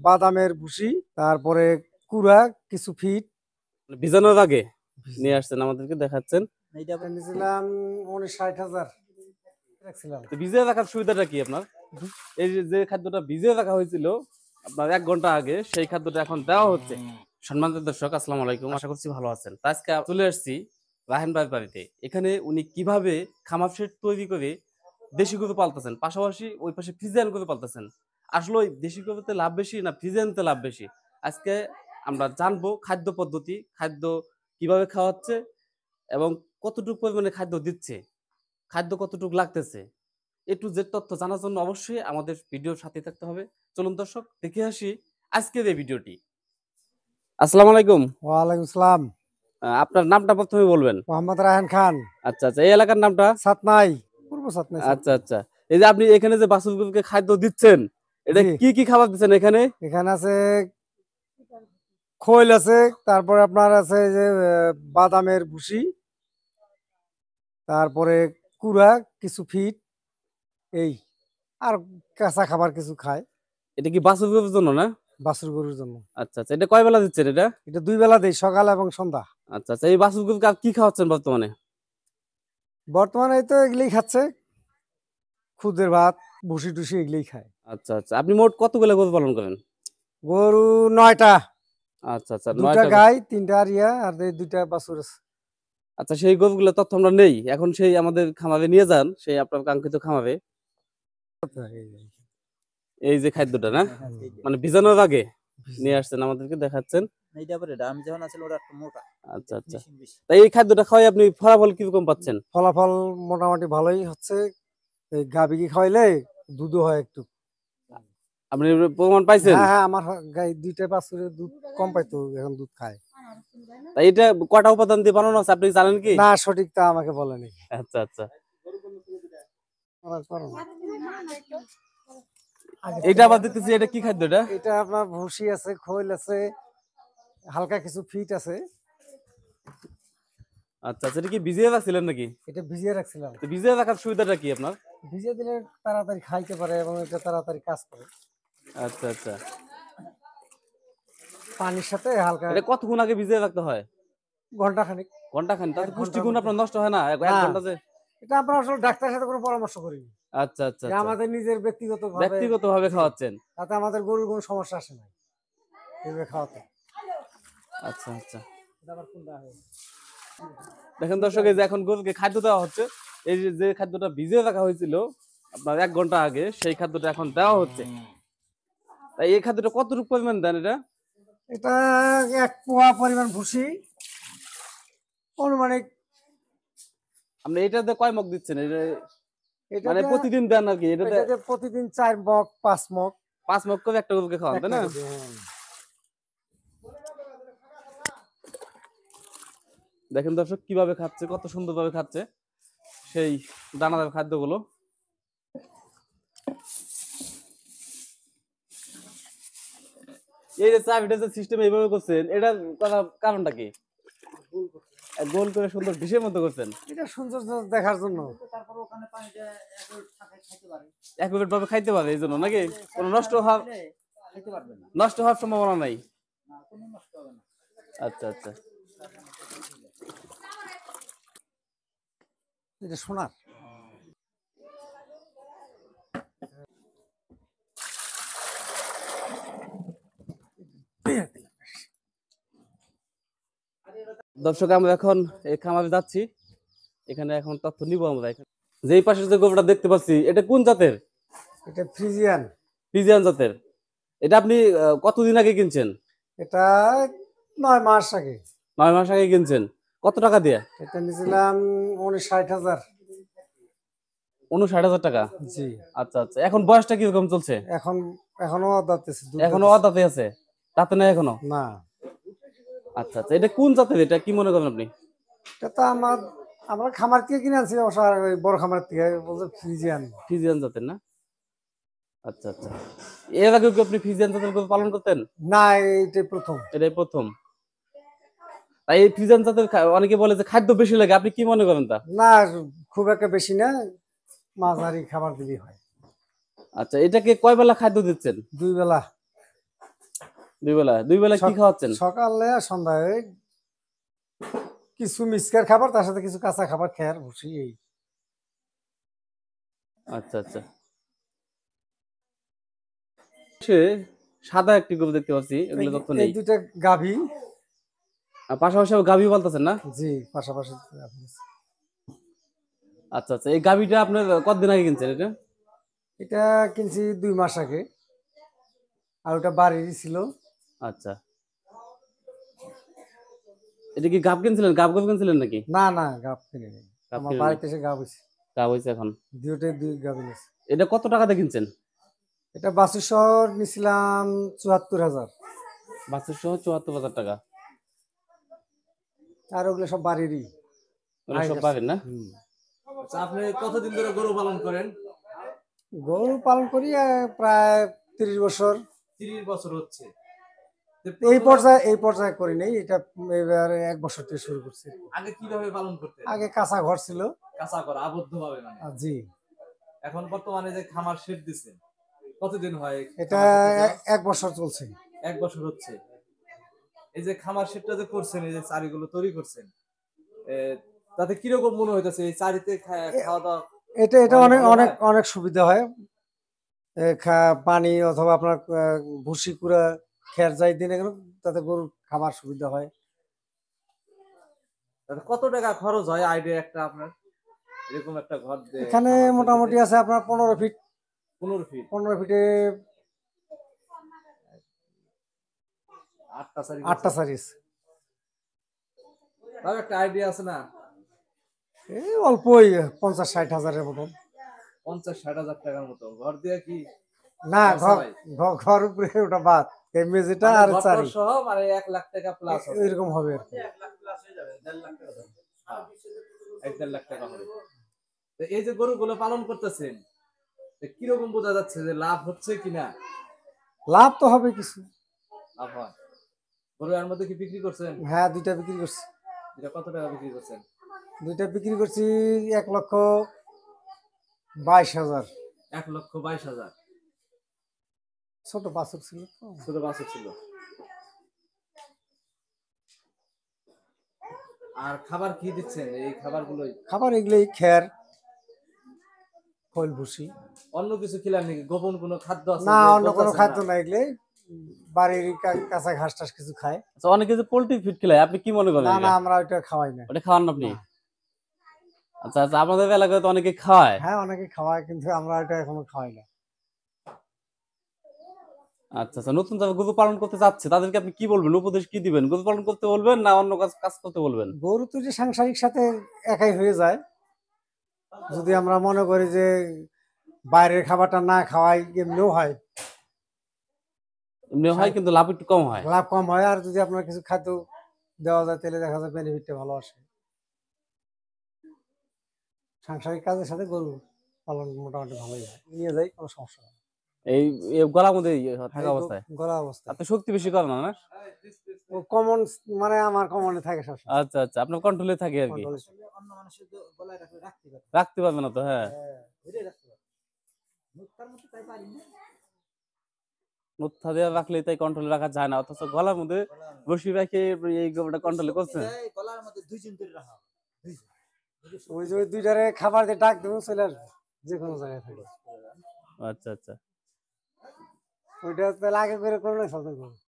বাদামের ভুসি, তারপরে কুড়া, কিছু ফিট ভিজানোর আগে নিয়ে আসছেন আমাদেরকে দেখাচ্ছেন। এইটা নিয়েছিলাম 60,000 রাখছিলাম। ভিজিয়ে রাখার সুবিধাটা কি আপনার? এই যে খাদ্যটা ভিজিয়ে রাখা হয়েছিল আপনার 1 ঘন্টা আগে, সেই খাদ্যটা এখন দেওয়া হচ্ছে। সম্মানিত দর্শক, আসসালামু আলাইকুম, আশা করছি ভালো আছেন। আজকে চলে আসছি রাহেন ভাইয়ের বাড়িতে। এখানে উনি কিভাবে খামার শেড তৈরি করে দেশি গরু পালতেছেন, পাশাপাশি ওই পাশে ফ্রিজিয়ান গরু পালতেছেন। আসলে ওই দেশি গরুতে লাভ বেশি না ফ্রিজিয়ানতে লাভ বেশি? আজকে আমরা জানবো খাদ্য পদ্ধতি, খাদ্য কিভাবে খাওয়াচ্ছে এবং কতটুকু পরিমাণে খাদ্য দিচ্ছে, খাদ্য কতটুকু লাগতেছে, একটু যে তথ্য জানার জন্য অবশ্যই আমাদের ভিডিওর সাথে থাকতে হবে। চলুন দর্শক, দেখে আসি আজকের এই ভিডিওটি। আসসালামু আলাইকুম। ওয়ালাইকুম আসসালাম। আপনার নামটা প্রথমে বলবেন। মোহাম্মদ রায়হান খান। আচ্ছা আচ্ছা, এই এলাকার নামটা? সাতনাই, পূর্ব সাতনাই। আচ্ছা আচ্ছা, এই যে আপনি এখানে যে বাছুরগুলোকে খাদ্য দিচ্ছেন, এটা কি কি খাবার দিচ্ছেন এখানে? এখানে আছে খৈল আছে, তারপরে আপনার আছে যে বাদামের ভুসি, তারপরে কুড়া, কিছু ফিট, এই আর কাঁচা খাবার কিছু খায়। এটা কি বাছুরগুলোর জন্য না? বাছুর গরুর জন্য। আচ্ছা আচ্ছা, এটা কয় বেলা দিচ্ছেন এটা? এটা 2 বেলা দেই, সকাল এবং সন্ধ্যা। আচ্ছা আচ্ছা, এই বাছুরগুলোকে আর কি খাওয়াচ্ছেন বর্তমানে? বর্তমানে এই তো এগুলোই খাচ্ছে, খুদের ভাত, ভুসি টুসি এগুলোই খায়। আচ্ছা আচ্ছা, আপনি মোট কতগুলো গরু পালন করেন? গরু 9টা। আচ্ছা আচ্ছা, 2টা গাই, 3টা আর আর 2টা বাছুর আছে। আচ্ছা, সেই গরুগুলো তথ্য আমরা নেই এখন, সেই আমাদের খামারে নিয়ে যান, সেই আপনার কাঙ্ক্ষিত খামারে। এই যে খাদ্যটা না, মানে ভিজানোর আগে নিয়ে আসছেন আমাদেরকে দেখাচ্ছেন। আচ্ছা আচ্ছা, তাই এই খাদ্যটা খাওয়াই আপনি ফলাফল কিরকম পাচ্ছেন? ফলাফল মোটামুটি ভালোই হচ্ছে। এই গাভী খাওয়াইলে দুধও হয় একটু। আপনি প্রমাণ পাইছেন? হ্যাঁ হ্যাঁ, আমার গাই 2টা বাছুরের দুধ কম পাইতো, এখন দুধ খায়। তাই এটা কটা উপাদান দিয়ে বানানো আছে আপনি জানেন কি? না, সঠিক তা আমাকে বলেনি। আচ্ছা আচ্ছা, এটা আবার দেখতেছি, এটা কি খাদ্য? এটা আপনার ভুসি আছে, খৈল আছে, হালকা কিছু ফিট আছে। আচ্ছা আচ্ছা, এটা কি ভিজিয়ে রাখছিলেন নাকি? এটা ভিজিয়ে রাখছিলাম। তো ভিজিয়ে রাখার সুবিধাটা কি আপনার? ভিজিয়ে দিলে তাড়াতাড়ি খাইতে পারে এবং এটা তাড়াতাড়ি কাজ করে। আচ্ছা আচ্ছা, পানির সাথে হালকা। এটা কতক্ষণ আগে ভিজিয়ে রাখতে হয়? ঘন্টা খানিক। ঘন্টা খানিক? তাতে পুষ্টিগুণ আপনার নষ্ট হয় না? এক ঘন্টা যে এটা আমরা আসলে ডাক্তারের সাথে কোনো পরামর্শ করিনি। আচ্ছা আচ্ছা, আমাদের নিজের ব্যক্তিগতভাবে খাওয়াচ্ছেন। তাতে আমাদের গরুর কোনো সমস্যা আসে না এইভাবে খাওয়াতে। আচ্ছা আচ্ছা, দেখেন দর্শক, এই যে এখন গরুকে খাদ্য দেওয়া হচ্ছে, এই যে খাদ্যটা ভিজিয়ে রাখা হয়েছিল আপনার 1 ঘন্টা আগে, সেই খাদ্যটা এখন দেওয়া হচ্ছে। তাই এই খাদ্যটা কতটুকু পরিমাণ দেন এটা? এটা 1 পোয়া পরিমাণ ভুসি, অনুমানিক। আপনি এটাতে কয় মগ দিচ্ছেন? এটা মানে প্রতিদিন দেন নাকি? এটাতে প্রতিদিন 4 মগ 5 মগ। 5 মগ করে একটা গরুকে খাওয়ান, তাই না? দেখেন দর্শক কিভাবে খাচ্ছে, কত সুন্দরভাবে খাচ্ছে সেই দানাদার খাদ্যগুলো। এই যে চাবিটা যে সিস্টেম এইভাবে করছেন, এটা করার কারণটা কি? গোল করে সুন্দর ডিশের মতো করছেন। এটা সৌন্দর্য দেখার জন্য। একুরেট ভাবে খাইতে পারে এই জন্য নাকি? কোনো নষ্ট হওয়ার সম্ভাবনা নাই? আচ্ছা আচ্ছা, এটা সোনার। দর্শক, আমরা এখন এই খামারে যাচ্ছি, এখানে এখন তথ্য নিব আমরা। এখানে যেই পাশে যে গরুটা দেখতে পাচ্ছি, এটা কোন জাতের? এটা ফ্রিজিয়ান। ফ্রিজিয়ান জাতের। এটা আপনি কতদিন আগে কিনছেন? এটা 9 মাস আগে। 9 মাস আগে কিনছেন। কত টাকা দিয়ে? এটা নিয়েছিলাম 59,000। 59,000 টাকা? জি। আচ্ছা আচ্ছা, এখন বয়সটা কিরকম চলছে? এখনো দাঁতে আছে। এখনো দাঁতে আছে? দাঁতে নাই এখনো? না। আচ্ছা আচ্ছা, এটা কোন জাতের? এটা কি মনে করেন আপনি? এটা তো আমরা খামার থেকে কিনে আনছি, ওই বড় খামার থেকে, বলছে ফ্রিজিয়ান। ফ্রিজিয়ান জাতের না? আচ্ছা আচ্ছা, এর আগে কি আপনি ফ্রিজিয়ান জাতের গরু পালন করতেন? না, এইটাই প্রথম। এটাই প্রথম? তাই এই ফ্রিজিয়ান জাতের অনেকে বলে যে খাদ্য বেশি লাগে, আপনি কি মনে করেন তা? না, খুব একটা বেশি না, মাঝারি খাবার দিলেই হয়। আচ্ছা, এটাকে কয় বেলা খাদ্য দিচ্ছেন? 2 বেলা। দুই বেলা কি খাওয়াচ্ছেন? সকালে আর সন্ধ্যায় কিছু মিক্সচার খাবার, তার সাথে কিছু কাঁচা খাবার খেয়ার ভুসি এই। আচ্ছা আচ্ছা। সে সাদা একটি গরু দেখতে পাচ্ছি, এগুলো তথ্য এই নেই। দুইটা গাভী। আর পাশাপাশি গাভী বলতেছেন না? জি, পাশাপাশি গাভী আছে। আচ্ছা আচ্ছা, এই গাভীটা আপনার কতদিন আগে কিনছেন এটা? এটা কিনছি 2 মাস আগে, আর ওটা বাড়িরই ছিল। আচ্ছা, এটা কি গাভ কিনছিলেন, গাভ গরু কিনছিলেন নাকি? না না, গাভ কিনে নেই, গাভ আমার কিনে নেই, বাড়িতে এসে গাভ হয়েছে। গাভ হয়েছে এখন। দুইটাই 2 গাভী নিয়েছে। এটা কত টাকাতে কিনছেন? এটা বাছুর শহর নিছিলাম ৭৪,০০০। বাছুর সহ ৭৪,০০০ টাকা। আর ওগুলো সব বাড়িরই। ওগুলো সব পাবেন না? আচ্ছা, আপনি কতদিন ধরে গরু পালন করেন? গরু পালন করি প্রায় 30 বছর। 30 বছর হচ্ছে। এই পর্যায়ে করি নাই, এটা এবারে 1 বছর থেকে শুরু করছি। আগে কিভাবে পালন করতেন? আগে কাঁচা ঘর ছিল। কাঁচা করা আবদ্ধ ভাবে মানে। জি। এখন বর্তমানে যে খামার শেড দিচ্ছেন, কতদিন হয়? এটা 1 বছর চলছে। 1 বছর হচ্ছে। এই যে খামার শেডটা যে করছেন, এই যে চারিগুলো তৈরি করছেন, তাতে কিরকম মনে হইতেছে এই চারিতে খাওয়া দাওয়া? এটা অনেক ভালো অনেক হয়? অনেক সুবিধা হয়। পানি অথবা আপনার ভুসি কুড়া খের যাই দিন এগুলো, তাতে গরুর খাবার সুবিধা হয়। তাতে কত টাকা খরচ হয় আইডিয়া একটা আপনার? এরকম একটা ঘর এখানে মোটামুটি আছে আপনার 15 ফিট। 15 ফিট 15 ফিটে 8টা চারি 8টা সারিস। তাও একটা আইডিয়া আছে না? এই অল্পই 50-60 হাজারের মতন। 50-60 হাজার টাকার মতো ঘর দিয়ে কি? না, ঘর ঘর উপরে ওটা বাদ, এই মেঝেটা মানে আর ঘর চারি সহ মানে 1 লাখ টাকা প্লাস হবে। এরকম হবে আর কি। 1 লাখ প্লাস হয়ে যাবে, 1.5 লাখ টাকা হবে। হ্যাঁ, 1.5 লাখ টাকা হবে। তো এই যে গরুগুলো পালন করতেছেন, কিরকম বোঝা যাচ্ছে যে লাভ হচ্ছে কিনা? লাভ তো হবে কিছু। লাভ হয়। গরু এর মধ্যে কি বিক্রি করছেন? হ্যাঁ, 2টা বিক্রি করছি। এটা কত টাকা বিক্রি করছেন? 2টা বিক্রি করছি 1,22,000। 1,22,000। ছোট বাছুর ছিল তো। ছোট বাছুর ছিল। আর খাবার কি দিচ্ছেন? এই খাবারগুলোই? খাবার এগুলোই, খের, খোল ভুসি। অন্য কিছু খেলেন নাকি? গোপন কোনো খাদ্য আছে না, যে অন্য কোনো বলতেছেন খাদ্য না? না, এগুলোই বাড়ির কাঁচা ঘাস টাস কিছু খায়। আচ্ছা, অনেকে যে পোল্ট্রি ফিড খেলায়, আপনি কি মনে করেন না না, এটা? আমরা ওইটা খাওয়াই না। ওটা খাওয়ান না আপনি? না। আচ্ছা আচ্ছা, আপনাদের এলাকায় তো অনেকে খাওয়ায়। হ্যাঁ, অনেকে খাওয়ায়, কিন্তু আমরা ওইটা এখনো খাওয়াই না। আচ্ছা আচ্ছা, নতুন যারা গরু পালন করতে চাচ্ছে তাদেরকে আপনি কি বলবেন, উপদেশ কি দিবেন? গরু পালন করতে বলবেন না অন্য কাজ কাজ করতে বলবেন? গরু তো যে সাংসারিক সাথে একাই হয়ে যায়, যদি আমরা মনে করি যে বাইরের খাবারটা না খাওয়াই, এমনিও হয়, এমনি হয় কিন্তু লাভ একটু কম হয়। লাভ কম হয়। আর যদি আপনার কিছু খাদ্য দেওয়া যায়, তাহলে দেখা যায় বেনিফিটটা ভালো আসে। সাংসারিক কাজের সাথে গরু পালন মোটামুটি ভালোই হয়, নিয়ে যাই, কোনো সমস্যা হয় না। এই এই গলার মধ্যে থাকা এই অবস্থায় গলা অবস্থায় আপনি শক্তি বেশি করেন না, না? ও কমন, মানে আমার কমনে থাকে সবসময়। আচ্ছা আচ্ছা, আপনার কন্ট্রোলে থাকে আর কি। Control এ। অন্য মানুষের গলায় রাখতে পারে। রাখতে পারবে না তো, হ্যাঁ। ধরে রাখতে পারে। মুক্তার মতো তাই পারি না। মুথা দিয়ে রাখলে তাই কন্ট্রোলে রাখা যায় না, অথচ গলার মধ্যে বসি রেখে এই গরুটা কন্ট্রোলে করছে। গলার মধ্যে 2 জন ধরে রাখা। 2 জন। ওই যে ওই দুইটারে খাবার দিয়ে ডাক দেবো, চলে আসবে যে কোনো জায়গায় থাকে। আচ্ছা আচ্ছা। ওইটা তাহলে আগে করে করলে সব